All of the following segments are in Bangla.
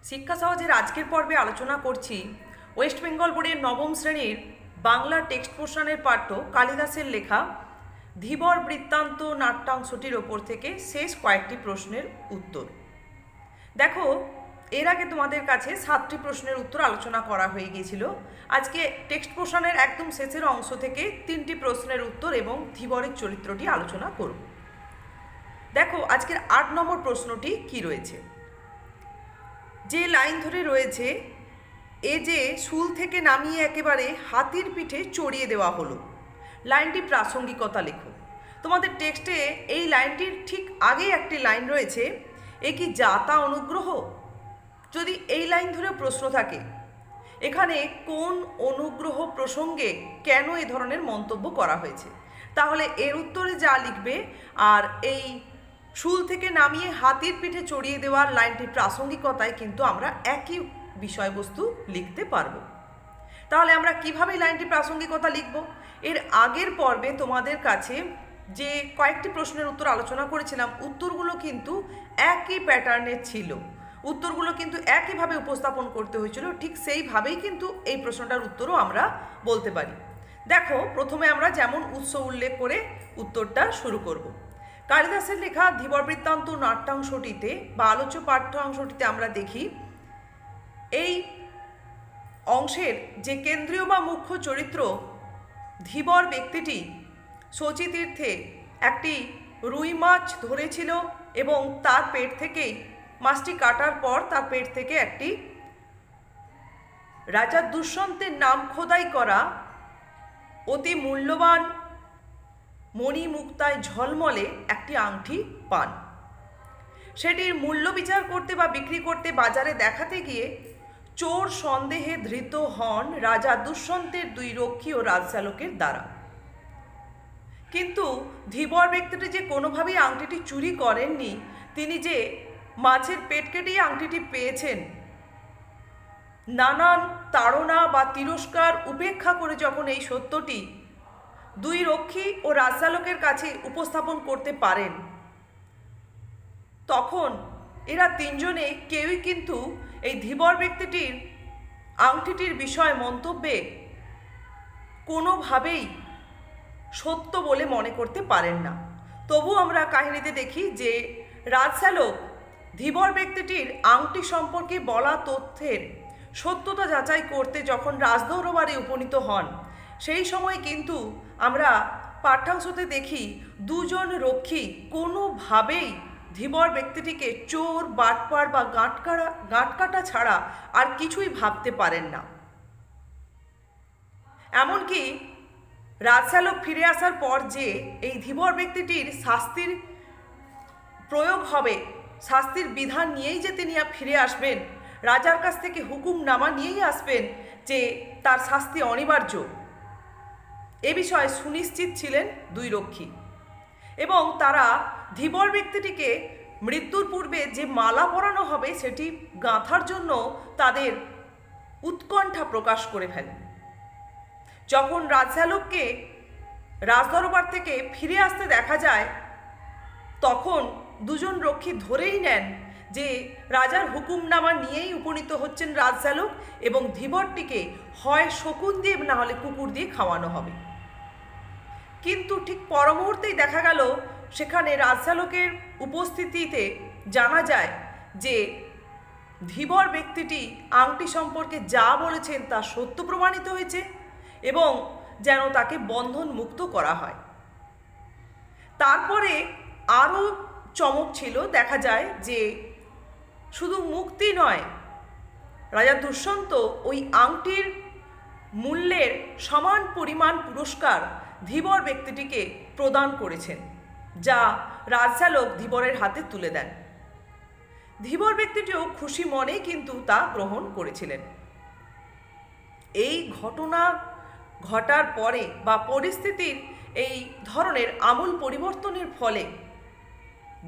শিক্ষা সহজের আজকের পর্বে আলোচনা করছি ওয়েস্ট বেঙ্গল বোর্ডের নবম শ্রেণীর বাংলা টেক্সট পোর্শনের পাঠ্য কালিদাসের লেখা ধীবর বৃত্তান্ত নাট্যাংশটির ওপর থেকে শেষ কয়েকটি প্রশ্নের উত্তর। দেখো, এর আগে তোমাদের কাছে 7টি প্রশ্নের উত্তর আলোচনা করা হয়ে গিয়েছিল। আজকে টেক্সট পোর্শনের একদম শেষের অংশ থেকে 3টি প্রশ্নের উত্তর এবং ধীবরের চরিত্রটি আলোচনা করব। দেখো, আজকের 8 নম্বর প্রশ্নটি কি রয়েছে। যে লাইন ধরে রয়েছে, এ যে শুল থেকে নামিয়ে একেবারে হাতির পিঠে চড়িয়ে দেওয়া হলো, লাইনটি প্রাসঙ্গিকতা লেখো। তোমাদের টেক্সটে এই লাইনটির ঠিক আগে একটি লাইন রয়েছে, এ কি যাতা অনুগ্রহ। যদি এই লাইন ধরে প্রশ্ন থাকে, এখানে কোন অনুগ্রহ প্রসঙ্গে কেন এ ধরনের মন্তব্য করা হয়েছে, তাহলে এর উত্তরে যা লিখবে আর এই শুল থেকে নামিয়ে হাতির পিঠে চড়িয়ে দেওয়ার লাইনটির প্রাসঙ্গিকতায় কিন্তু আমরা একই বিষয়বস্তু লিখতে পারবো। তাহলে আমরা কিভাবে লাইনটি প্রাসঙ্গিকতা লিখব? এর আগের পর্বে তোমাদের কাছে যে কয়েকটি প্রশ্নের উত্তর আলোচনা করেছিলাম, উত্তরগুলো কিন্তু একই প্যাটার্নের ছিল, উত্তরগুলো কিন্তু একইভাবে উপস্থাপন করতে হয়েছিল। ঠিক সেইভাবেই কিন্তু এই প্রশ্নটার উত্তরও আমরা বলতে পারি। দেখো, প্রথমে আমরা যেমন উৎস উল্লেখ করে উত্তরটা শুরু করব। কালিদাসের লেখা ধীবর বৃত্তান্ত নাট্যাংশটিতে বা আলোচ্য পাঠ্যাংশটিতে আমরা দেখি, এই অংশের যে কেন্দ্রীয় বা মুখ্য চরিত্র ধীবর ব্যক্তিটি শচীতীর্থে একটি রুই মাছ ধরেছিল এবং তার পেট থেকেই, মাছটি কাটার পর তার পেট থেকে একটি রাজা দুষ্যন্তের নাম খোদাই করা অতি মূল্যবান মণিমুক্তায় ঝলমলে একটি আংটি পান। সেটির মূল্য বিচার করতে বা বিক্রি করতে বাজারে দেখাতে গিয়ে চোর সন্দেহে ধৃত হন রাজা দুষ্যন্তের 2 রক্ষী ও রাজচালকের দ্বারা। কিন্তু ধীবর ব্যক্তিটি যে কোনোভাবেই আংটিটি চুরি করেননি, তিনি যে মাছের পেট কেটেই আংটিটি পেয়েছেন, নানান তাড়না বা তিরস্কার উপেক্ষা করে যখন এই সত্যটি 2 রক্ষী ও রাজচালকের কাছে উপস্থাপন করতে পারেন, তখন এরা 3 জনে কেউই কিন্তু এই ধীবর ব্যক্তিটির আংটিটির বিষয় মন্তব্যে কোনোভাবেই সত্য বলে মনে করতে পারেন না। তবু আমরা কাহিনীতে দেখি যে রাজচালক ধীবর ব্যক্তিটির আংটি সম্পর্কে বলা তথ্যের সত্যতা যাচাই করতে যখন রাজদরবারে উপনীত হন, সেই সময় কিন্তু আমরা পাঠ্যাংশতে দেখি 2 জন রক্ষী কোনোভাবেই ধীবর ব্যক্তিটিকে চোর, বাটপার বা গাঁটকাটা ছাড়া আর কিছুই ভাবতে পারেন না। এমনকি রাজচালক ফিরে আসার পর যে এই ধীবর ব্যক্তিটির শাস্তির প্রয়োগ হবে, শাস্তির বিধান নিয়েই যে তিনি ফিরে আসবেন, রাজার কাছ থেকে হুকুমনামা নিয়েই আসবেন যে তার শাস্তি অনিবার্য, এ বিষয়ে সুনিশ্চিত ছিলেন 2 রক্ষী। এবং তারা ধীবর ব্যক্তিটিকে মৃত্যুর পূর্বে যে মালা পরানো হবে সেটি গাঁথার জন্য তাদের উৎকণ্ঠা প্রকাশ করে ফেলেন। যখন রাজচালককে রাজদরবার থেকে ফিরে আসতে দেখা যায়, তখন 2 জন রক্ষী ধরেই নেন যে রাজার হুকুমনামা নিয়েই উপনীত হচ্ছেন রাজচালক, এবং ধীবরটিকে হয় শকুন দিয়ে না হলে কুকুর দিয়ে খাওয়ানো হবে। কিন্তু ঠিক পর মুহূর্তেই দেখা গেল সেখানে রাজচালকের উপস্থিতিতে জানা যায় যে ধীবর ব্যক্তিটি আংটি সম্পর্কে যা বলেছেন তা সত্য প্রমাণিত হয়েছে এবং যেন তাকে বন্ধন মুক্ত করা হয়। তারপরে আরও চমক ছিল, দেখা যায় যে শুধু মুক্তি নয়, রাজা দুষ্যন্ত ওই আংটির মূল্যের সমান পরিমাণ পুরস্কার ধীবর ব্যক্তিটিকে প্রদান করেছেন, যা রাজচালক ধীবরের হাতে তুলে দেন। ধীবর ব্যক্তিটিও খুশি মনেই কিন্তু তা গ্রহণ করেছিলেন। এই ঘটনা ঘটার পরে বা পরিস্থিতির এই ধরনের আমূল পরিবর্তনের ফলে,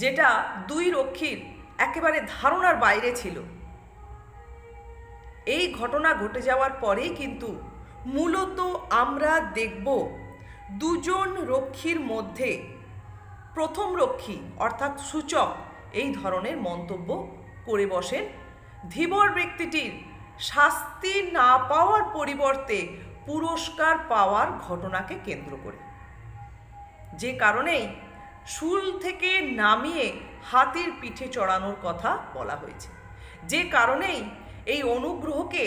যেটা 2 রক্ষীর একেবারে ধারণার বাইরে ছিল, এই ঘটনা ঘটে যাওয়ার পরেই কিন্তু মূলত আমরা দেখব 2 জন রক্ষীর মধ্যে প্রথম রক্ষী অর্থাৎ সূচক এই ধরনের মন্তব্য করে বসেন ধীবর ব্যক্তিটির শাস্তি না পাওয়ার পরিবর্তে পুরস্কার পাওয়ার ঘটনাকে কেন্দ্র করে, যে কারণেই শুল থেকে নামিয়ে হাতির পিঠে চড়ানোর কথা বলা হয়েছে, যে কারণেই এই অনুগ্রহকে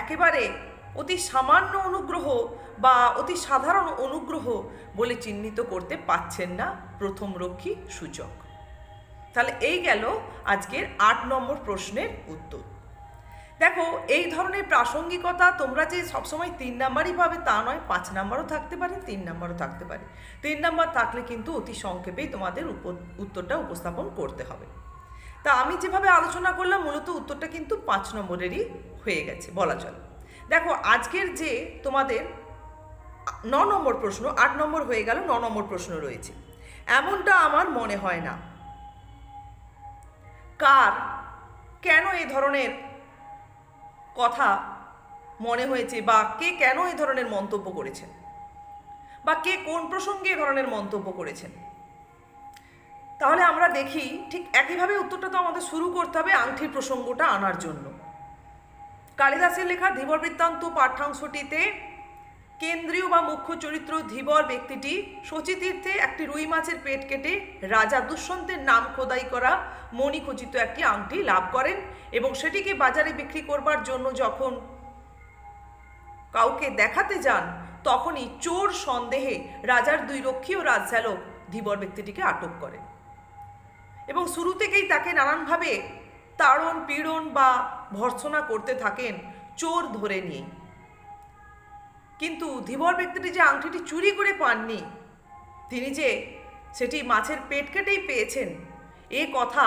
একেবারে অতি সামান্য অনুগ্রহ বা অতি সাধারণ অনুগ্রহ বলে চিহ্নিত করতে পারছেন না প্রথম রক্ষী সূচক। তাহলে এই গেল আজকের 8 নম্বর প্রশ্নের উত্তর। দেখো, এই ধরনের প্রাসঙ্গিকতা তোমরা যে সবসময় 3 নাম্বারই পাবে তা নয়, 5 নাম্বারও থাকতে পারে, 3 নাম্বারও থাকতে পারে। 3 নাম্বার থাকলে কিন্তু অতি সংক্ষেপেই তোমাদের উত্তরটা উপস্থাপন করতে হবে। তা আমি যেভাবে আলোচনা করলাম মূলত উত্তরটা কিন্তু 5 নম্বরেরই হয়ে গেছে বলা চলে। দেখো, আজকের যে তোমাদের 9 নম্বর প্রশ্ন, 8 নম্বর হয়ে গেল, 9 নম্বর প্রশ্ন রয়েছে। এমনটা আমার মনে হয় না। কার কেন এই ধরনের কথা মনে হয়েছে, বা কে কেন এই ধরনের মন্তব্য করেছেন, বা কে কোন প্রসঙ্গে এ ধরনের মন্তব্য করেছেন? তাহলে আমরা দেখি, ঠিক একইভাবে উত্তরটা তো আমাদের শুরু করতে হবে আংটির প্রসঙ্গটা আনার জন্য। কালিদাসের লেখা ধীবর বৃত্তান্ত পাঠ্যাংশটিতে কেন্দ্রীয় বা মুখ্য চরিত্র ধীবর ব্যক্তিটি শচীতীর্থে একটি রুই মাছের পেট কেটে রাজা দুষ্যন্তের নাম খোদাই করা মণিখচিত একটি আংটি লাভ করেন এবং সেটিকে বাজারে বিক্রি করবার জন্য যখন কাউকে দেখাতে যান তখনই চোর সন্দেহে রাজার 2 রক্ষী ও রাজশ্যালক ধীবর ব্যক্তিটিকে আটক করেন এবং শুরু থেকেই তাকে নানানভাবে তাড়ন পীড়ন বা ভর্ৎসনা করতে থাকেন চোর ধরে নিয়ে। কিন্তু ধীবর ব্যক্তিটি যে আংটিটি চুরি করে পাননি, তিনি যে সেটি মাছের পেট কেটেই পেয়েছেন, এ কথা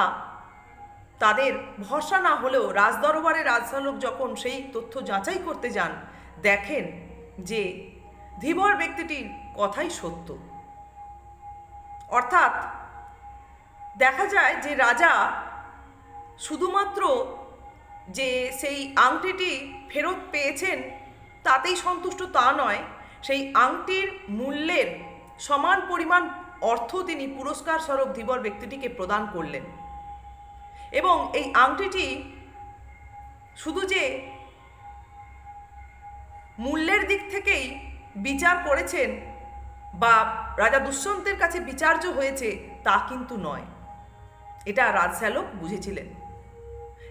তাদের ভরসা না হলেও রাজদরবারে রাজশ্যালক যখন সেই তথ্য যাচাই করতে যান দেখেন যে ধীবর ব্যক্তিটির কথাই সত্য। অর্থাৎ দেখা যায় যে রাজা শুধুমাত্র যে সেই আংটিটি ফেরত পেয়েছেন তাতেই সন্তুষ্ট তা নয়, সেই আংটির মূল্যের সমান পরিমাণ অর্থ তিনি পুরস্কার স্বরূপ ধীবর ব্যক্তিটিকে প্রদান করলেন এবং এই আংটিটি শুধু যে মূল্যের দিক থেকেই বিচার করেছেন বা রাজা দুষ্যন্তের কাছে বিচার্য হয়েছে তা কিন্তু নয়, এটা রাজশ্যালক বুঝেছিলেন।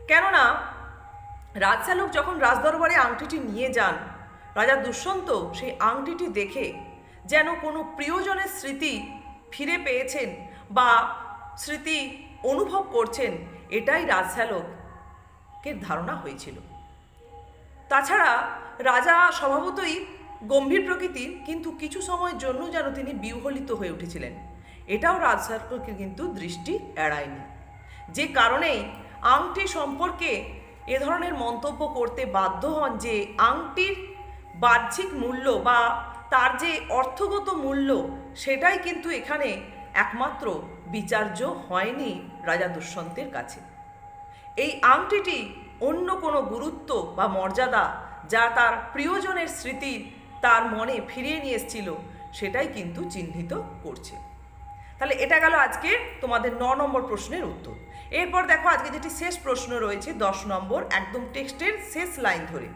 কেননা রাজশ্যালক যখন রাজদরবারে আংটিটি নিয়ে যান, রাজা দুষ্যন্ত সেই আংটিটি দেখে যেন কোনো প্রিয়জনের স্মৃতি ফিরে পেয়েছেন বা স্মৃতি অনুভব করছেন, এটাই রাজশ্যালকের ধারণা হয়েছিল। তাছাড়া রাজা স্বভাবতই গম্ভীর প্রকৃতির, কিন্তু কিছু সময়ের জন্য যেন তিনি বিহ্বলিত হয়ে উঠেছিলেন, এটাও রাজশ্যালকের কিন্তু দৃষ্টি এড়ায়নি, যে কারণেই আংটি সম্পর্কে এ ধরনের মন্তব্য করতে বাধ্য হন যে আংটির বাহ্যিক মূল্য বা তার যে অর্থগত মূল্য সেটাই কিন্তু এখানে একমাত্র বিচার্য হয়নি রাজা দুষ্যন্তের কাছে। এই আংটিটি অন্য কোনো গুরুত্ব বা মর্যাদা যা তার প্রিয়জনের স্মৃতি তার মনে ফিরিয়ে নিয়ে এসেছিল সেটাই কিন্তু চিহ্নিত করছে। তাহলে এটা গেল আজকে তোমাদের 9 নম্বর প্রশ্নের উত্তর। এরপর দেখো আজকে যেটি শেষ প্রশ্ন রয়েছে 10 নম্বর, একদম টেক্সটের শেষ লাইন ধরে।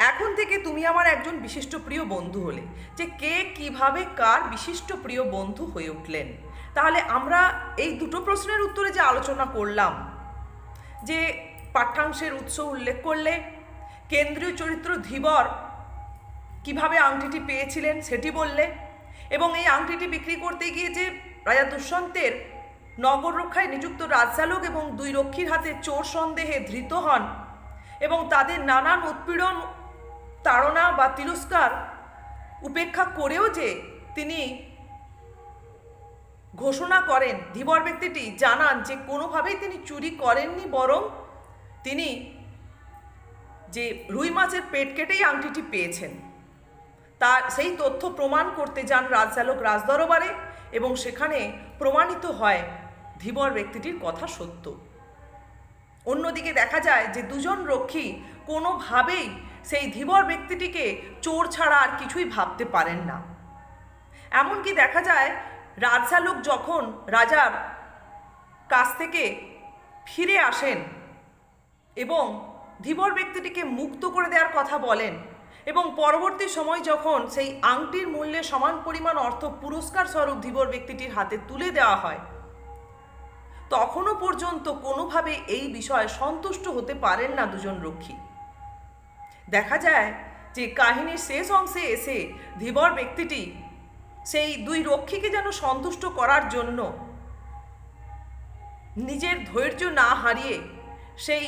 এখন থেকে তুমি আমার একজন বিশিষ্ট প্রিয় বন্ধু হলে, যে কে কিভাবে কার বিশিষ্ট প্রিয় বন্ধু হয়ে উঠলেন। তাহলে আমরা এই দুটো প্রশ্নের উত্তরে যে আলোচনা করলাম, যে পাঠ্যাংশের উৎস উল্লেখ করলে, কেন্দ্রীয় চরিত্র ধীবর কিভাবে আংটিটি পেয়েছিলেন সেটি বললে, এবং এই আংটিটি বিক্রি করতে গিয়ে যে রাজা দুষ্যন্তের নগর রক্ষায় নিযুক্ত রাজশ্যালক এবং 2 রক্ষীর হাতে চোর সন্দেহে ধৃত হন এবং তাদের নানান উৎপীড়ন তাড়না বা তিরস্কার উপেক্ষা করেও যে তিনি ঘোষণা করেন, ধীবর ব্যক্তিটি জানান যে কোনোভাবেই তিনি চুরি করেননি, বরং তিনি যে রুই মাছের পেট কেটেই আংটিটি পেয়েছেন, তার সেই তথ্য প্রমাণ করতে যান রাজশ্যালক রাজদরবারে এবং সেখানে প্রমাণিত হয় ধীবর ব্যক্তিটির কথা সত্য। অন্যদিকে দেখা যায় যে 2 জন রক্ষী কোনোভাবেই সেই ধীবর ব্যক্তিটিকে চোর ছাড়া আর কিছুই ভাবতে পারেন না। এমনকি দেখা যায় রাজশ্যালক যখন রাজার কাছ থেকে ফিরে আসেন এবং ধীবর ব্যক্তিটিকে মুক্ত করে দেওয়ার কথা বলেন এবং পরবর্তী সময় যখন সেই আংটির মূল্যে সমান পরিমাণ অর্থ পুরস্কার স্বরূপ ধীবর ব্যক্তিটির হাতে তুলে দেওয়া হয়, তখনও পর্যন্ত কোনোভাবে এই বিষয়ে সন্তুষ্ট হতে পারেন না দুজন রক্ষী। দেখা যায় যে কাহিনীর শেষ অংশে এসে ধীবর ব্যক্তিটি সেই দুই রক্ষীকে যেন সন্তুষ্ট করার জন্য নিজের ধৈর্য না হারিয়ে সেই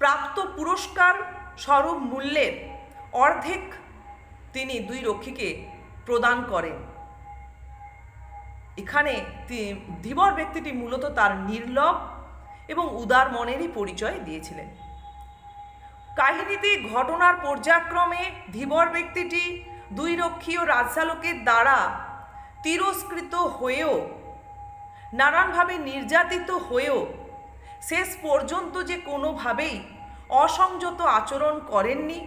প্রাপ্ত পুরস্কার স্বরূপ মূল্যের অর্ধেক তিনি দুই রক্ষীকে প্রদান করেন। এখানে ধীবর ব্যক্তিটি মূলত তার নির্লভ এবং উদার মনেরই পরিচয় দিয়েছিলেন। কাহিনীতে ঘটনার পর্যায়ক্রমে ধীবর ব্যক্তিটি দুই রক্ষী ও রাজশালকের দ্বারা তিরস্কৃত হয়েও, নানানভাবে নির্যাতিত হয়েও শেষ পর্যন্ত যে কোনোভাবেই অসংযত আচরণ করেননি,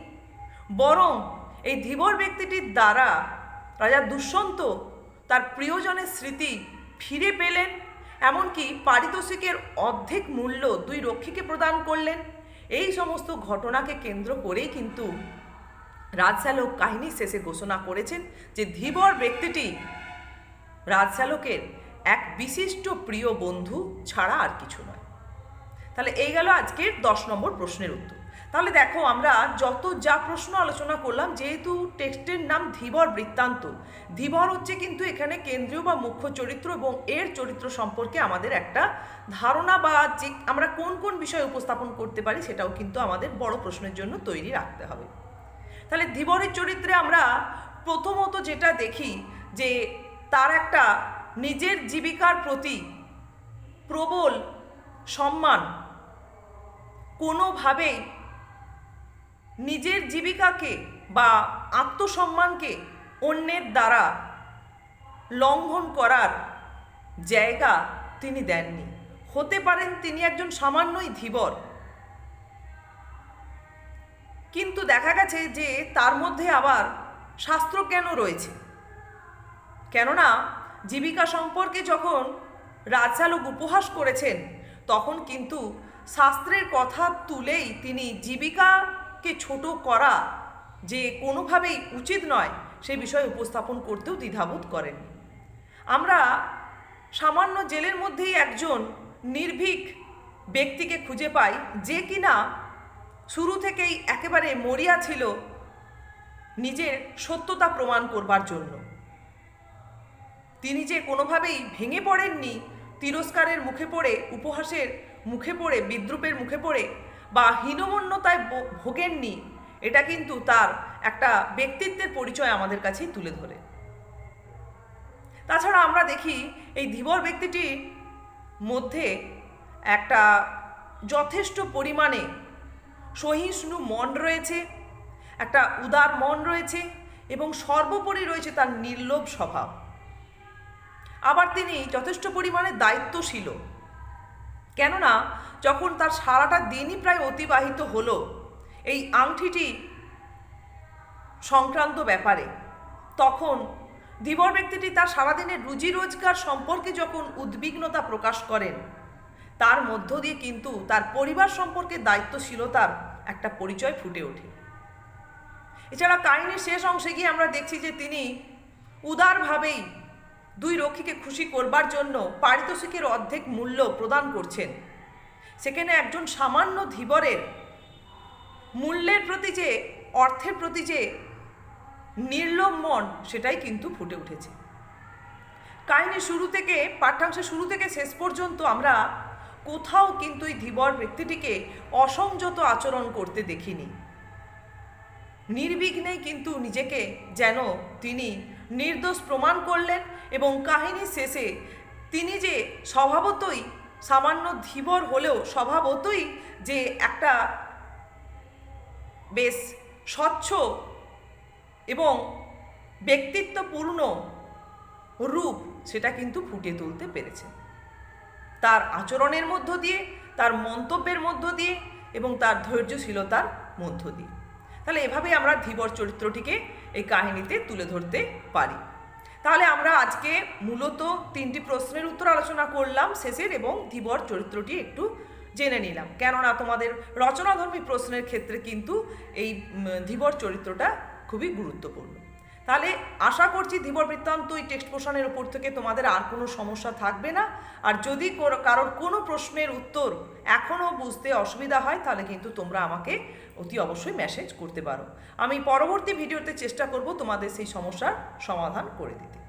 বরং এই ধীবর ব্যক্তিটির দ্বারা রাজা দুষ্যন্ত তার প্রিয়জনের স্মৃতি ফিরে পেলেন, এমনকি পারিতোষিকের অর্ধেক মূল্য দুই রক্ষীকে প্রদান করলেন। এই সমস্ত ঘটনাকে কেন্দ্র করেই কিন্তু রাজশালক কাহিনীর শেষে ঘোষণা করেছেন যে ধীবর ব্যক্তিটি রাজশালকের এক বিশিষ্ট প্রিয় বন্ধু ছাড়া আর কিছু নয়। তাহলে এই গেল আজকের 10 নম্বর প্রশ্নের উত্তর। তাহলে দেখো, আমরা যা প্রশ্ন আলোচনা করলাম, যেহেতু টেক্সটের নাম ধীবর বৃত্তান্ত, ধীবর হচ্ছে কিন্তু এখানে কেন্দ্রীয় বা মুখ্য চরিত্র এবং এর চরিত্র সম্পর্কে আমাদের একটা ধারণা বা যে আমরা কোন কোন বিষয় উপস্থাপন করতে পারি সেটাও কিন্তু আমাদের বড় প্রশ্নের জন্য তৈরি রাখতে হবে। তাহলে ধীবরের চরিত্রে আমরা প্রথমত যেটা দেখি যে তার একটা নিজের জীবিকার প্রতি প্রবল সম্মান, কোনোভাবেই নিজের জীবিকাকে বা আত্মসম্মানকে অন্যের দ্বারা লঙ্ঘন করার জায়গা তিনি দেননি। হতে পারেন তিনি একজন সামান্যই ধীবর, কিন্তু দেখা গেছে যে তার মধ্যে আবার শাস্ত্রজ্ঞানও রয়েছে। কেননা জীবিকা সম্পর্কে যখন রাজশালক উপহাস করেছেন, তখন কিন্তু শাস্ত্রের কথা তুলেই তিনি জীবিকাকে ছোট করা যে কোনোভাবেই উচিত নয় সেই বিষয়ে উপস্থাপন করতেও দ্বিধাবোধ করেন। আমরা সামান্য জেলের মধ্যেই একজন নির্ভীক ব্যক্তিকে খুঁজে পাই, যে কিনা শুরু থেকেই একেবারে মরিয়া ছিল নিজের সত্যতা প্রমাণ করবার জন্য। তিনি যে কোনোভাবেই ভেঙে পড়েননি, তিরস্কারের মুখে পড়ে, উপহাসের মুখে পড়ে, বিদ্রূপের মুখে পড়ে বা হীনমন্যতায় ভোগেননি, এটা কিন্তু তার একটা ব্যক্তিত্বের পরিচয় আমাদের কাছেই তুলে ধরে। তাছাড়া আমরা দেখি এই ধীবর ব্যক্তিটির মধ্যে একটা যথেষ্ট পরিমাণে সহিষ্ণু মন রয়েছে, একটা উদার মন রয়েছে এবং সর্বোপরি রয়েছে তার নির্লোভ স্বভাব। আবার তিনি যথেষ্ট পরিমাণে দায়িত্বশীল। কেননা যখন তার সারাটা দিনই প্রায় অতিবাহিত হলো এই আংটিটি সংক্রান্ত ব্যাপারে, তখন ধীবর ব্যক্তিটি তার সারাদিনের রুজি রোজগার সম্পর্কে যখন উদ্বিগ্নতা প্রকাশ করেন, তার মধ্য দিয়ে কিন্তু তার পরিবার সম্পর্কে দায়িত্বশীলতার একটা পরিচয় ফুটে ওঠে। এছাড়া কাহিনীর শেষ অংশে গিয়ে আমরা দেখছি যে তিনি উদারভাবেই দুই রক্ষীকে খুশি করবার জন্য পারিতোষিকের অর্ধেক মূল্য প্রদান করছেন। সেখানে একজন সামান্য ধীবরের মূল্যের প্রতি যে, অর্থের প্রতি যে নির্লোভ মন, সেটাই কিন্তু ফুটে উঠেছে। কাহিনীর শুরু থেকে, পাঠ্যাংশের শুরু থেকে শেষ পর্যন্ত আমরা কোথাও কিন্তু এই ধীবর ব্যক্তিটিকে অসংযত আচরণ করতে দেখিনি। নির্বিঘ্নেই কিন্তু নিজেকে যেন তিনি নির্দোষ প্রমাণ করলেন এবং কাহিনীর শেষে তিনি যে স্বভাবতই সামান্য ধীবর হলেও স্বভাবতই যে একটা বেশ স্বচ্ছ এবং ব্যক্তিত্বপূর্ণ রূপ, সেটা কিন্তু ফুটিয়ে তুলতে পেরেছে তার আচরণের মধ্য দিয়ে, তার মন্তব্যের মধ্য দিয়ে এবং তার ধৈর্যশীলতার মধ্য দিয়ে। তাহলে এভাবেই আমরা ধীবর চরিত্রটিকে এই কাহিনীতে তুলে ধরতে পারি। তাহলে আমরা আজকে মূলত 3টি প্রশ্নের উত্তর আলোচনা করলাম শেষের, এবং ধীবর চরিত্রটি একটু জেনে নিলাম, কেননা তোমাদের রচনাধর্মী প্রশ্নের ক্ষেত্রে কিন্তু এই ধীবর চরিত্রটা খুবই গুরুত্বপূর্ণ। তাহলে আশা করছি ধীবর বৃত্তান্ত এই টেক্সট পোর্শনের উপর থেকে তোমাদের আর কোনো সমস্যা থাকবে না। আর যদি কারোর কোনো প্রশ্নের উত্তর এখনও বুঝতে অসুবিধা হয় তাহলে কিন্তু তোমরা আমাকে অতি অবশ্যই মেসেজ করতে পারো। আমি পরবর্তী ভিডিওতে চেষ্টা করব তোমাদের সেই সমস্যার সমাধান করে দিতে।